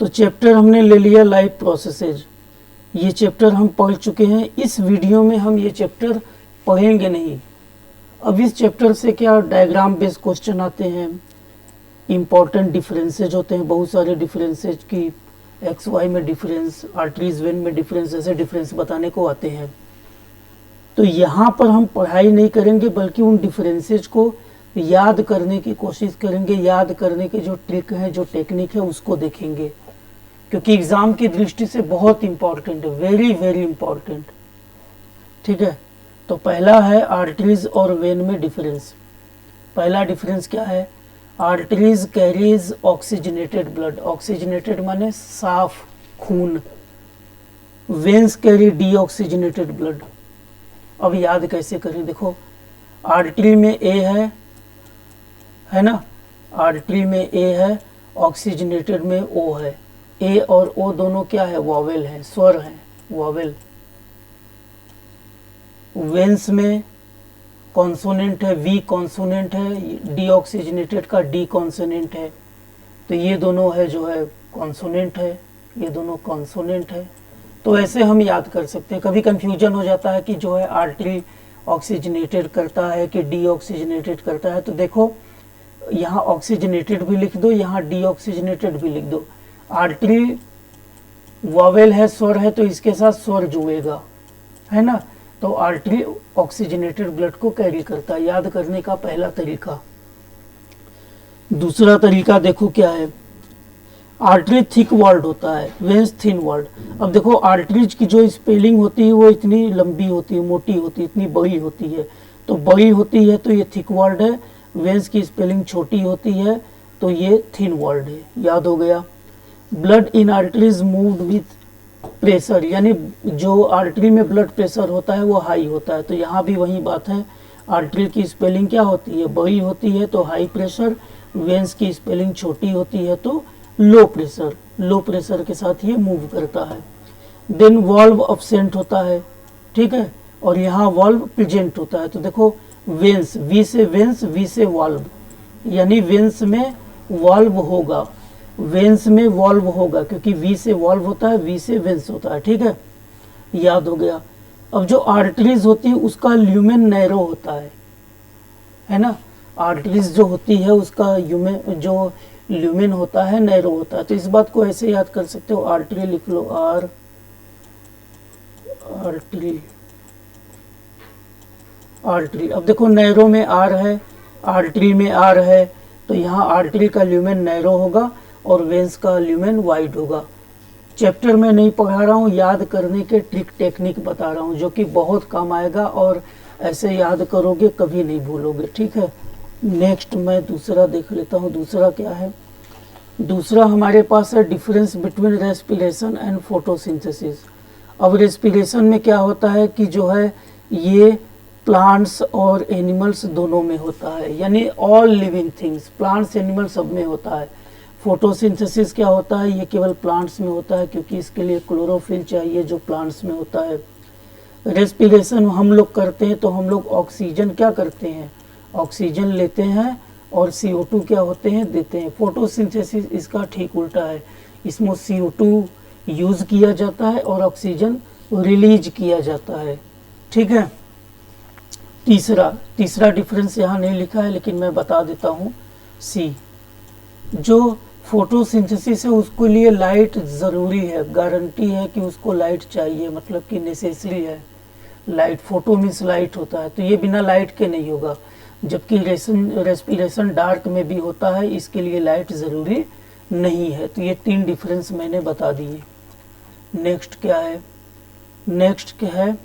तो चैप्टर हमने ले लिया लाइफ प्रोसेसेज। ये चैप्टर हम पढ़ चुके हैं। इस वीडियो में हम ये चैप्टर पढ़ेंगे नहीं। अब इस चैप्टर से क्या डायग्राम बेस्ड क्वेश्चन आते हैं, इम्पॉर्टेंट डिफरेंसेज होते हैं, बहुत सारे डिफरेंसेज की एक्स वाई में डिफरेंस, आर्टरीज वेन में डिफरेंस, ऐसे डिफरेंस बताने को आते हैं। तो यहाँ पर हम पढ़ाई नहीं करेंगे बल्कि उन डिफरेंसेज को याद करने की कोशिश करेंगे। याद करने के जो ट्रिक है, जो टेक्निक है, उसको देखेंगे, क्योंकि एग्जाम की दृष्टि से बहुत इंपॉर्टेंट है, वेरी वेरी इंपॉर्टेंट। ठीक है, तो पहला है आर्टरीज और वेन में डिफरेंस। पहला डिफरेंस क्या है? Arteries carries oxygenated blood. Oxygenated माने साफ खून। Veins carry deoxygenated blood. अब याद कैसे करें? देखो, आर्टरी में ए है ना, आर्टरी में ए है, ऑक्सीजनेटेड में ओ है। ए और ओ दोनों क्या है? वॉवेल है, स्वर है, वॉवेल। वेन्स में कॉन्सोनेंट है, वी कॉन्सोनेंट है, डीऑक्सीजनेटेड का डी कॉन्सोनेंट है। तो ये दोनों है जो है कॉन्सोनेंट है, ये दोनों कॉन्सोनेंट है। तो ऐसे हम याद कर सकते हैं। कभी कंफ्यूजन हो जाता है कि जो है आर्टरी ऑक्सीजनेटेड करता है कि डीऑक्सीजनेटेड करता है। तो देखो, यहाँ ऑक्सीजनेटेड भी लिख दो, यहाँ डीऑक्सीजनेटेड भी लिख दो। आर्टरी वॉवेल है, स्वर है, तो इसके साथ स्वर जुड़ेगा, है ना। तो आर्टरी ऑक्सीजनेटेड ब्लड को कैरी करता है। याद करने का पहला तरीका। दूसरा तरीका देखो क्या है, आर्टरी थिक वॉल्ड होता है, वेन्स थिन वॉल्ड। अब देखो, आर्टरीज की जो स्पेलिंग होती है वो इतनी लंबी होती है, मोटी होती है, इतनी बड़ी होती है। तो बड़ी होती है तो ये थिक वॉल्ड है। वेन्स की स्पेलिंग छोटी होती है तो ये थिन वॉल्ड है। याद हो गया। Blood in arteries moved with pressure, यानी जो आर्टरी में ब्लड प्रेशर होता है वो हाई होता है। तो यहाँ भी वही बात है, आर्टरी की स्पेलिंग क्या होती है? बड़ी होती है तो हाई प्रेशर। वेन्स की स्पेलिंग छोटी होती है तो लो प्रेशर। लो प्रेशर के साथ ये मूव करता है। देन वॉल्व एब्सेंट होता है, ठीक है, और यहाँ वॉल्व प्रेजेंट होता है। तो देखो, वेन्स, वी से वेन्स, वी से वॉल्व, यानी वेन्स में वॉल्व होगा, वेन्स में वॉल्व होगा, क्योंकि वी से वॉल्व होता है, वी से वेन्स होता है। ठीक है, याद हो गया। अब जो आर्टरीज होती है उसका ल्यूमेन नैरो होता है ना। आर्टरीज जो होती है उसका जो ल्यूमेन होता है नैरो होता है। तो इस बात को ऐसे याद कर सकते हो, आर्टरी लिख लो, आर आर्टरी, आर्टरी। अब देखो, नैरो में आर है, आर्टरी में आर है, तो यहाँ आर्टरी का ल्यूमेन नैरो होगा और वेन्स का ल्यूमेन वाइड होगा। चैप्टर में नहीं पढ़ा रहा हूँ, याद करने के ट्रिक टेक्निक बता रहा हूँ, जो कि बहुत काम आएगा और ऐसे याद करोगे कभी नहीं भूलोगे। ठीक है, नेक्स्ट मैं दूसरा देख लेता हूँ। दूसरा क्या है? दूसरा हमारे पास है difference between respiration and photosynthesis. अब रेस्पिरेशन में क्या होता है कि जो है ये प्लांट्स और एनिमल्स दोनों में होता है, यानी all living things, plants animal सब में होता है। फोटोसिंथेसिस क्या होता है? ये केवल प्लांट्स में होता है, क्योंकि इसके लिए क्लोरोफिल चाहिए जो प्लांट्स में होता है। रेस्पिरेशन हम लोग करते हैं तो हम लोग ऑक्सीजन क्या करते हैं? ऑक्सीजन लेते हैं और CO2 क्या होते हैं? देते हैं। फोटोसिंथेसिस इसका ठीक उल्टा है, इसमें CO2 यूज़ किया जाता है और ऑक्सीजन रिलीज किया जाता है। ठीक है, तीसरा डिफरेंस यहाँ नहीं लिखा है लेकिन मैं बता देता हूँ। सी, जो फोटोसिंथेसिस है उसके लिए लाइट ज़रूरी है, गारंटी है कि उसको लाइट चाहिए, मतलब कि नेसेसरी है लाइट। फोटो मीन्स लाइट होता है, तो ये बिना लाइट के नहीं होगा। जबकि रेस्पिरेशन डार्क में भी होता है, इसके लिए लाइट ज़रूरी नहीं है। तो ये 3 डिफरेंस मैंने बता दिए। नेक्स्ट क्या है? नेक्स्ट क्या है?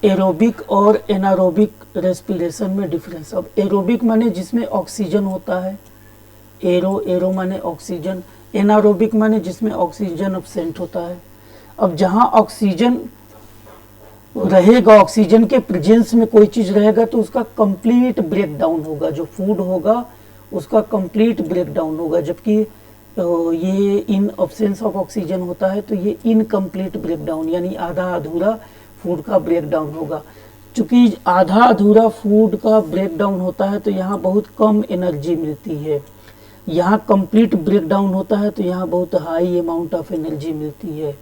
एरोबिक और एनारोबिक रेस्पिरेशन में डिफरेंस। अब एरोबिक माने जिसमें ऑक्सीजन होता है, एरो माने ऑक्सीजन, एनारोबिक माने जिसमें ऑक्सीजन एब्सेंट होता है। अब जहाँ ऑक्सीजन रहेगा, ऑक्सीजन के प्रेजेंस में कोई चीज़ रहेगा तो उसका कंप्लीट ब्रेक डाउन होगा, जो फूड होगा उसका कंप्लीट ब्रेक डाउन होगा। जबकि ये इन ऑब्सेंस ऑफ ऑक्सीजन होता है तो ये इनकम्प्लीट ब्रेक डाउन, यानी आधा अधूरा फूड का ब्रेक डाउन होगा। चूँकि आधा अधूरा फूड का ब्रेक डाउन होता है तो यहाँ बहुत कम एनर्जी मिलती है, यहाँ कंप्लीट ब्रेक डाउन होता है तो यहाँ बहुत हाई अमाउंट ऑफ एनर्जी मिलती है।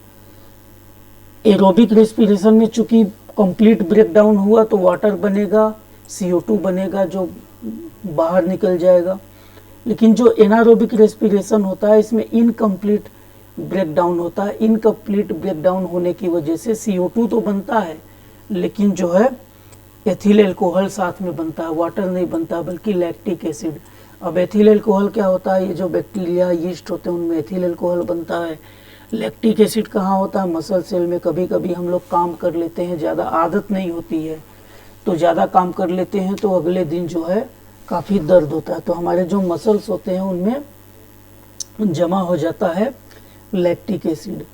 एरोबिक रेस्पिरेशन में चूंकि कंप्लीट ब्रेक डाउन हुआ तो वाटर बनेगा, CO2 बनेगा जो बाहर निकल जाएगा। लेकिन जो एनारोबिक रेस्पिरेशन होता है इसमें इनकम्प्लीट ब्रेक डाउन होता है। इनकम्प्लीट ब्रेक डाउन होने की वजह से CO2 तो बनता है लेकिन जो है एथिल अल्कोहल साथ में बनता है, वाटर नहीं बनता बल्कि लैक्टिक एसिड। अब एथिल अल्कोहल क्या होता है, ये जो बैक्टीरिया यीस्ट होते हैं उनमें एथिल अल्कोहल बनता है। लैक्टिक एसिड कहाँ होता है, मसल सेल में। कभी कभी हम लोग काम कर लेते हैं, ज़्यादा आदत नहीं होती है तो ज़्यादा काम कर लेते हैं तो अगले दिन जो है काफ़ी दर्द होता है, तो हमारे जो मसल्स होते हैं उनमें जमा हो जाता है लैक्टिक एसिड।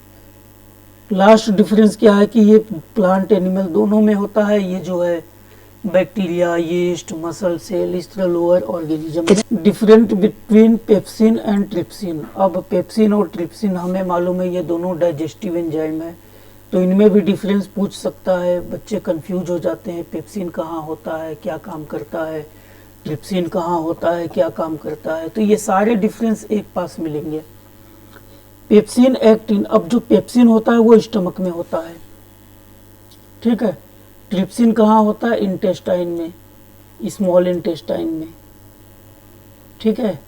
लास्ट डिफरेंस क्या है कि ये प्लांट एनिमल दोनों में होता है। ये जो है बैक्टीरिया, यीस्ट, मसल सेल, इस तरह lower organism. Different between pepsin and trypsin. अब पेप्सिन और ट्रिप्सिन हमें मालूम है ये दोनों डाइजेस्टिव एंजाइम है, तो इनमें भी डिफरेंस पूछ सकता है। बच्चे कंफ्यूज हो जाते हैं, पेप्सिन कहाँ होता है, क्या काम करता है, ट्रिप्सिन कहाँ होता है, क्या काम करता है। तो ये सारे डिफरेंस एक पास मिलेंगे। पेप्सिन एक्टिन, अब जो पेप्सिन होता है वो स्टमक में होता है, ठीक है। ट्रिप्सिन कहाँ होता है, इंटेस्टाइन में, स्मॉल इंटेस्टाइन में, ठीक है।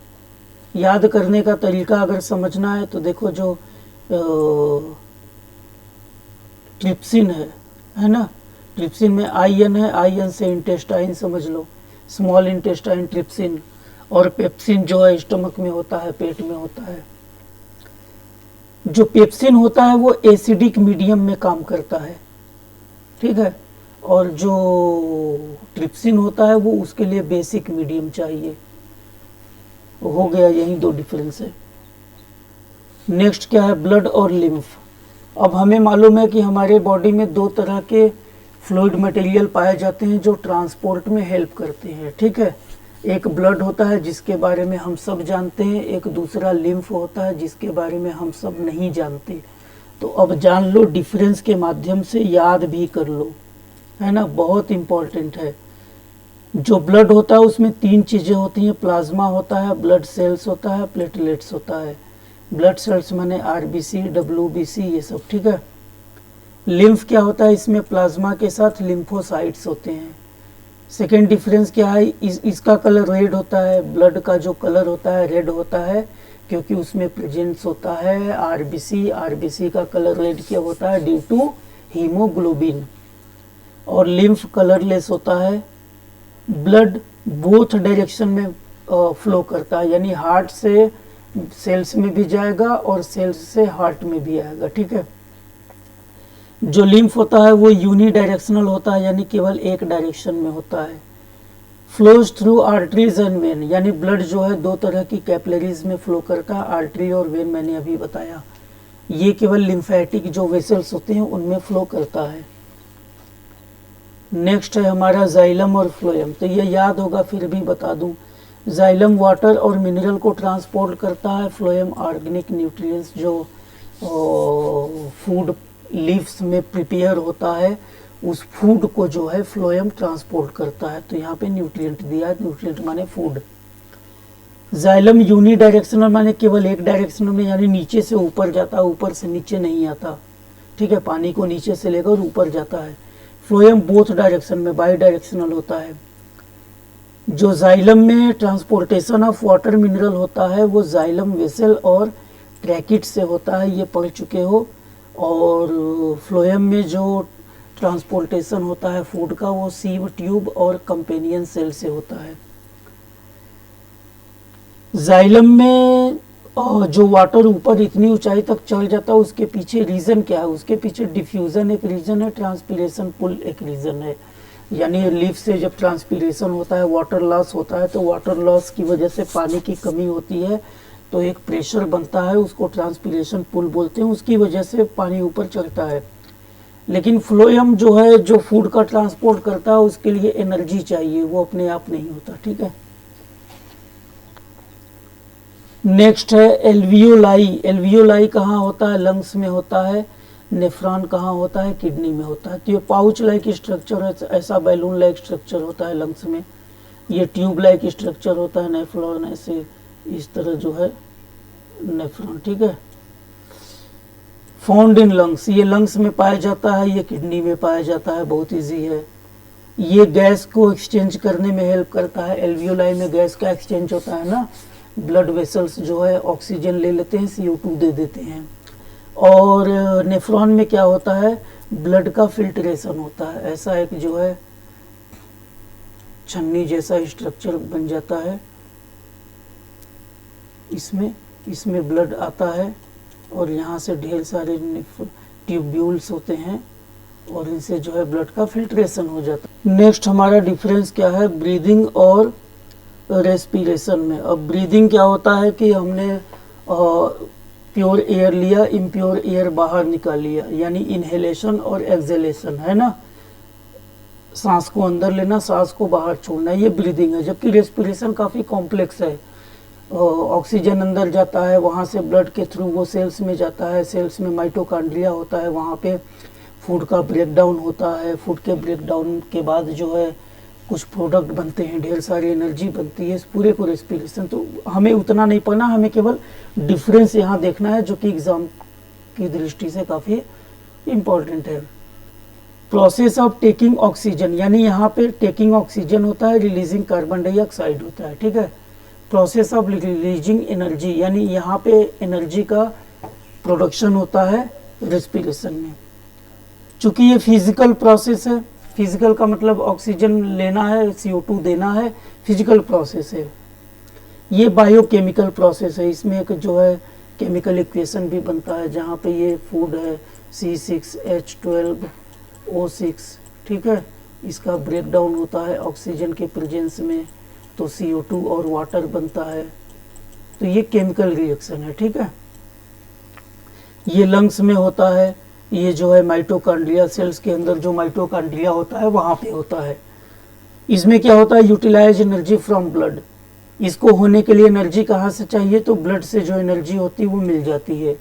याद करने का तरीका अगर समझना है तो देखो जो ट्रिप्सिन है ना, ट्रिप्सिन में आयन है, आयन से इंटेस्टाइन समझ लो, स्मॉल इंटेस्टाइन ट्रिप्सिन। और पेप्सिन जो है स्टमक में होता है, पेट में होता है। जो पेप्सिन होता है वो एसिडिक मीडियम में काम करता है, ठीक है। और जो ट्रिप्सिन होता है वो उसके लिए बेसिक मीडियम चाहिए। हो गया, यही दो डिफरेंस है। नेक्स्ट क्या है, ब्लड और लिम्फ। अब हमें मालूम है कि हमारे बॉडी में दो तरह के फ्लूइड मटेरियल पाए जाते हैं जो ट्रांसपोर्ट में हेल्प करते हैं, ठीक है। एक ब्लड होता है जिसके बारे में हम सब जानते हैं, एक दूसरा लिम्फ होता है जिसके बारे में हम सब नहीं जानते। तो अब जान लो, डिफरेंस के माध्यम से याद भी कर लो, है ना, बहुत इम्पोर्टेंट है। जो ब्लड होता है उसमें तीन चीज़ें होती हैं, प्लाज्मा होता है, ब्लड सेल्स होता है, प्लेटलेट्स होता है। ब्लड सेल्स माने RBC, WBC, ये सब, ठीक है। लिम्फ क्या होता है, इसमें प्लाज्मा के साथ लिम्फोसाइट्स होते हैं। सेकेंड डिफरेंस क्या है, इसका कलर रेड होता है, ब्लड का जो कलर होता है रेड होता है क्योंकि उसमें प्रेजेंस होता है RBC का कलर रेड क्या होता है, ड्यू टू हीमोग्लोबिन। और लिम्फ कलरलेस होता है। ब्लड बोथ डायरेक्शन में फ्लो करता है, यानी हार्ट से सेल्स में भी जाएगा और सेल्स से हार्ट में भी आएगा, ठीक है। जो लिम्फ होता है वो यूनी डायरेक्शनल होता है, यानी केवल एक डायरेक्शन में होता है। Flows through arteries and when, यानी ब्लड जो है दो तरह की कैपिलरीज में फ्लो करता है, आर्टरी और वेन मैंने अभी बताया। ये केवल लिम्फेटिक जो वेसल्स होते हैं उनमें फ्लो करता है। नेक्स्ट है हमारा जाइलम और फ्लोएम। तो ये याद होगा, फिर भी बता दूं। जाइलम वाटर और मिनरल को ट्रांसपोर्ट करता है, फ्लोएम ऑर्गेनिक न्यूट्रिएंट्स जो फूड लीव्स में प्रिपेयर होता है उस फूड को जो है फ्लोएम ट्रांसपोर्ट करता है। तो यहाँ पे न्यूट्रिएंट दिया है, न्यूट्रिएंट माने फूड। जाइलम यूनी डायरेक्शनल माने केवल एक डायरेक्शन में, यानी नीचे से ऊपर जाता है, ऊपर से नीचे नहीं आता, ठीक है। पानी को नीचे से लेकर ऊपर जाता है। फ्लोएम बोथ डायरेक्शन में, बाई डायरेक्शनल होता है। जो जाइलम में ट्रांसपोर्टेशन ऑफ वाटर मिनरल होता है वो जाइलम वेसल और ट्रैकिट से होता है, ये पढ़ चुके हो। और फ्लोएम में जो ट्रांसपोर्टेशन होता है फूड का वो सीव ट्यूब और कंपेनियन सेल से होता है। जाइलम में जो वाटर ऊपर इतनी ऊंचाई तक चढ़ जाता है उसके पीछे रीजन क्या है, उसके पीछे डिफ्यूजन एक रीजन है, ट्रांसपीरेशन पुल एक रीजन है। यानी लीफ से जब ट्रांसपीरेशन होता है, वाटर लॉस होता है, तो वाटर लॉस की वजह से पानी की कमी होती है तो एक प्रेशर बनता है, उसको ट्रांसपीरेशन पुल बोलते हैं, उसकी वजह से पानी ऊपर चढ़ता है। लेकिन फ्लोएम जो है जो फूड का ट्रांसपोर्ट करता है उसके लिए एनर्जी चाहिए, वो अपने आप नहीं होता, ठीक है। नेक्स्ट है एल्वियोलाई। एल्वियोलाई कहाँ होता है, लंग्स में होता है। नेफ्रॉन कहाँ होता है, किडनी में होता है। तो ये पाउच लाइक स्ट्रक्चर है, ऐसा बैलून लाइक स्ट्रक्चर होता है लंग्स में। ये ट्यूब लाइक स्ट्रक्चर होता है, नेफ्रॉन ऐसे इस तरह जो है नेफ्रॉन, ठीक है। फाउंड इन लंग्स, ये लंग्स में पाया जाता है, ये किडनी में पाया जाता है, बहुत इजी है। ये गैस को एक्सचेंज करने में हेल्प करता है, एल्वियोलाई में गैस का एक्सचेंज होता है ना, ब्लड वेसल्स जो है ऑक्सीजन ले लेते हैं, CO2 दे देते हैं। और नेफ्रॉन में क्या होता है, ब्लड का फिल्ट्रेशन होता है, ऐसा एक जो है छन्नी जैसा स्ट्रक्चर बन जाता है, इसमें ब्लड आता है और यहाँ से ढेर सारे ट्यूब्यूल्स होते हैं और इनसे जो है ब्लड का फिल्ट्रेशन हो जाता है। नेक्स्ट हमारा डिफरेंस क्या है, ब्रीदिंग और रेस्पिरेशन में। अब ब्रीदिंग क्या होता है कि हमने प्योर एयर लिया, इम्प्योर एयर बाहर निकाल लिया, यानी इनहेलेशन और एक्सहेलेशन है ना, सांस को अंदर लेना, सांस को बाहर छोड़ना, ये ब्रीदिंग है। जबकि रेस्पिरेशन काफ़ी कॉम्प्लेक्स है, ऑक्सीजन अंदर जाता है, वहाँ से ब्लड के थ्रू वो सेल्स में जाता है, सेल्स में माइटोकॉन्ड्रिया होता है, वहाँ पे फूड का ब्रेकडाउन होता है, फूड के ब्रेकडाउन के बाद जो है कुछ प्रोडक्ट बनते हैं, ढेर सारी एनर्जी बनती है, इस पूरे को रेस्पिरेशन। तो हमें उतना नहीं पढ़ना, हमें केवल डिफरेंस यहाँ देखना है, जो कि एग्जाम की दृष्टि से काफ़ी इम्पोर्टेंट है। प्रोसेस ऑफ टेकिंग ऑक्सीजन, यानी यहाँ पे टेकिंग ऑक्सीजन होता है, रिलीजिंग कार्बन डाइऑक्साइड होता है, ठीक है। प्रोसेस ऑफ रिलीजिंग एनर्जी, यानी यहाँ पे एनर्जी का प्रोडक्शन होता है रेस्पिरेशन में। चूंकि ये फिजिकल प्रोसेस है, फिजिकल का मतलब ऑक्सीजन लेना है, CO2 देना है, फिजिकल प्रोसेस है। ये बायोकेमिकल प्रोसेस है, इसमें एक जो है केमिकल इक्वेशन भी बनता है, जहाँ पे ये फूड है C6H12O6, ठीक है। इसका ब्रेकडाउन होता है ऑक्सीजन के प्रेजेंस में, तो CO2 और वाटर बनता है। तो ये केमिकल रिएक्शन है, ठीक है। ये लंग्स में होता है, ये जो है माइटोकॉन्ड्रिया, सेल्स के अंदर जो माइटोकॉन्ड्रिया होता है वहाँ पे होता है। इसमें क्या होता है, यूटिलाइज एनर्जी फ्रॉम ब्लड। इसको होने के लिए एनर्जी कहाँ से चाहिए, तो ब्लड से जो एनर्जी होती है वो मिल जाती है।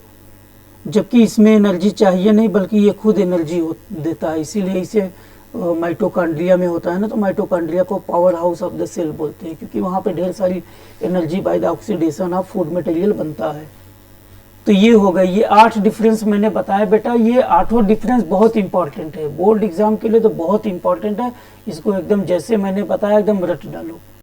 जबकि इसमें एनर्जी चाहिए नहीं, बल्कि ये खुद एनर्जी देता है, इसीलिए इसे माइटोकॉन्ड्रिया में होता है ना, तो माइटोकॉन्ड्रिया को power house of the cell बोलते हैं, क्योंकि वहाँ पे ढेर सारी energy by the oxidation of food material बनता है। तो ये हो गई, ये 8 डिफरेंस मैंने बताया बेटा। ये 8 डिफरेंस बहुत इंपॉर्टेंट है, बोर्ड एग्जाम के लिए तो बहुत इंपॉर्टेंट है। इसको एकदम जैसे मैंने बताया एकदम रट डालो।